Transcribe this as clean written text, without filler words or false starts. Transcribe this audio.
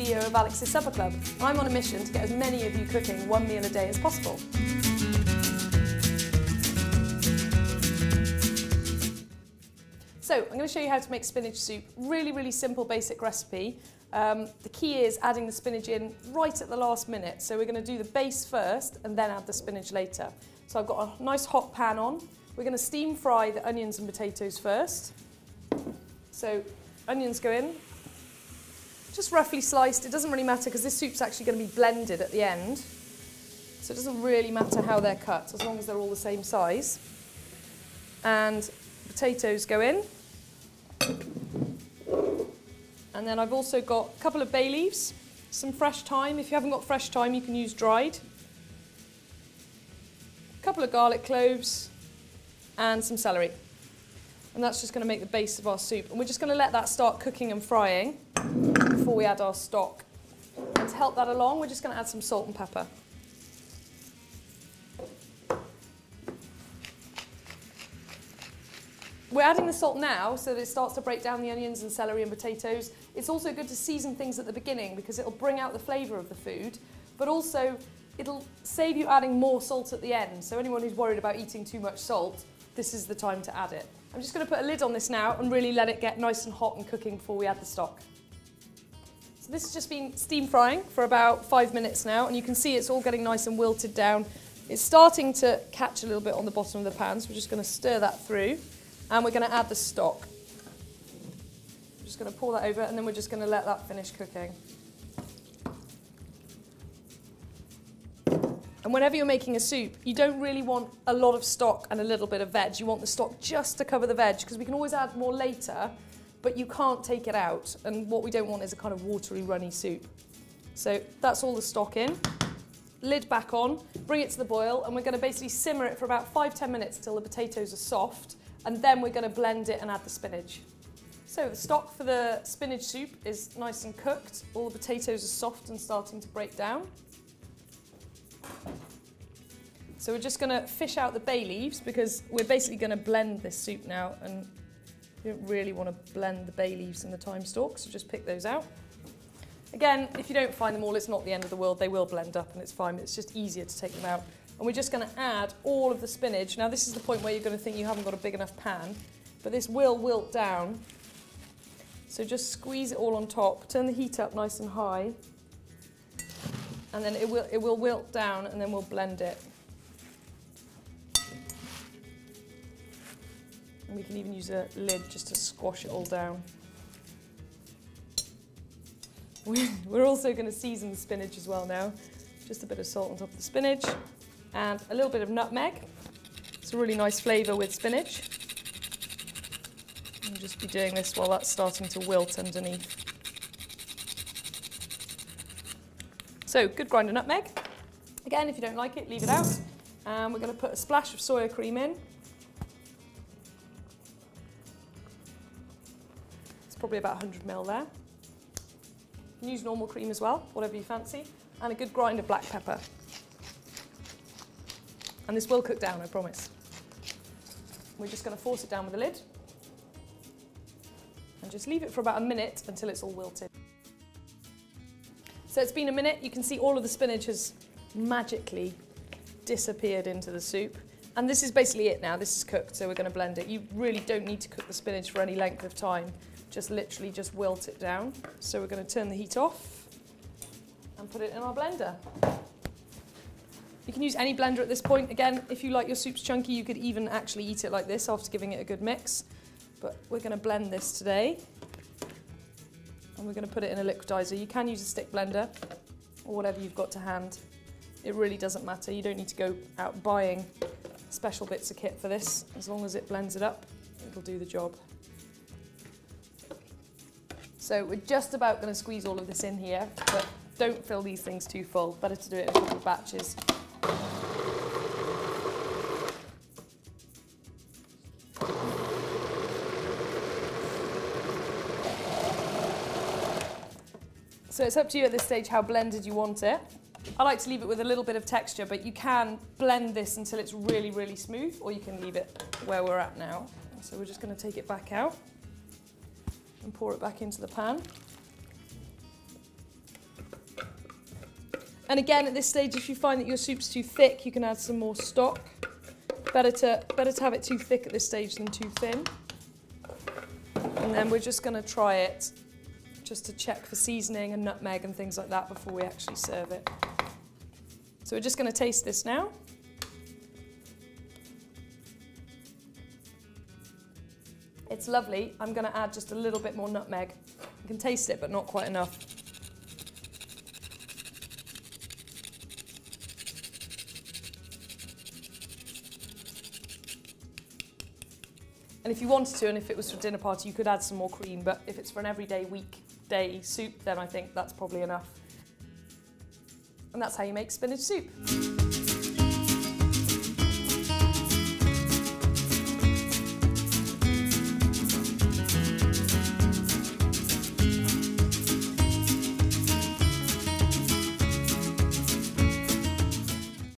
CEO of Alex's Supper Club. I'm on a mission to get as many of you cooking one meal a day as possible. So I'm going to show you how to make spinach soup. Really, really simple, basic recipe. The key is adding the spinach in right at the last minute. So we're going to do the base first and then add the spinach later. So I've got a nice hot pan on. We're going to steam fry the onions and potatoes first. So onions go in, just roughly sliced. It doesn't really matter because this soup's actually going to be blended at the end. So it doesn't really matter how they're cut as long as they're all the same size. And potatoes go in. And then I've also got a couple of bay leaves, some fresh thyme. If you haven't got fresh thyme, you can use dried. A couple of garlic cloves and some celery. And that's just going to make the base of our soup. And we're just going to let that start cooking and frying before we add our stock. And to help that along, we're just going to add some salt and pepper. We're adding the salt now so that it starts to break down the onions and celery and potatoes. It's also good to season things at the beginning because it'll bring out the flavour of the food, but also it'll save you adding more salt at the end. So anyone who's worried about eating too much salt, this is the time to add it. I'm just going to put a lid on this now and really let it get nice and hot and cooking before we add the stock. So this has just been steam frying for about 5 minutes now, and you can see it's all getting nice and wilted down. It's starting to catch a little bit on the bottom of the pan, so we're just going to stir that through. And we're going to add the stock. I'm just going to pour that over and then we're just going to let that finish cooking. And whenever you're making a soup, you don't really want a lot of stock and a little bit of veg. You want the stock just to cover the veg because we can always add more later, but you can't take it out. And what we don't want is a kind of watery, runny soup. So that's all the stock in. Lid back on, bring it to the boil, and we're going to basically simmer it for about 5–10 minutes till the potatoes are soft. And then we're going to blend it and add the spinach. So the stock for the spinach soup is nice and cooked. All the potatoes are soft and starting to break down. So we're just going to fish out the bay leaves because we're basically going to blend this soup now, and you don't really want to blend the bay leaves and the thyme stalks, so just pick those out. Again, if you don't find them all, it's not the end of the world. They will blend up and it's fine. It's just easier to take them out. And we're just going to add all of the spinach. Now this is the point where you're going to think you haven't got a big enough pan, but this will wilt down. So just squeeze it all on top, turn the heat up nice and high, and then it will wilt down, and then we'll blend it. And we can even use a lid just to squash it all down. We're also going to season the spinach as well now. Just a bit of salt on top of the spinach. And a little bit of nutmeg. It's a really nice flavour with spinach. I'll just be doing this while that's starting to wilt underneath. So, good grind of nutmeg. Again, if you don't like it, leave it out. And we're going to put a splash of soya cream in. It's probably about 100 ml there. You can use normal cream as well, whatever you fancy. And a good grind of black pepper. And this will cook down, I promise. We're just going to force it down with a lid. And just leave it for about a minute until it's all wilted. So it's been a minute. You can see all of the spinach has magically disappeared into the soup. And this is basically it now. This is cooked, so we're going to blend it. You really don't need to cook the spinach for any length of time. Just literally just wilt it down. So we're going to turn the heat off and put it in our blender. You can use any blender at this point. Again, if you like your soups chunky, you could even actually eat it like this after giving it a good mix. But we're going to blend this today. And we're going to put it in a liquidizer. You can use a stick blender or whatever you've got to hand. It really doesn't matter. You don't need to go out buying special bits of kit for this. As long as it blends it up, it'll do the job. So we're just about going to squeeze all of this in here, but don't fill these things too full. Better to do it in a couple of batches. So it's up to you at this stage how blended you want it. I like to leave it with a little bit of texture, but you can blend this until it's really, really smooth, or you can leave it where we're at now. So we're just going to take it back out and pour it back into the pan. And again, at this stage, if you find that your soup's too thick, you can add some more stock. Better to have it too thick at this stage than too thin. And then we're just going to try it just to check for seasoning and nutmeg and things like that before we actually serve it. So we're just going to taste this now. It's lovely. I'm going to add just a little bit more nutmeg. You can taste it, but not quite enough. And if you wanted to, and if it was for dinner party, you could add some more cream, but if it's for an everyday weekday soup, then I think that's probably enough. And that's how you make spinach soup.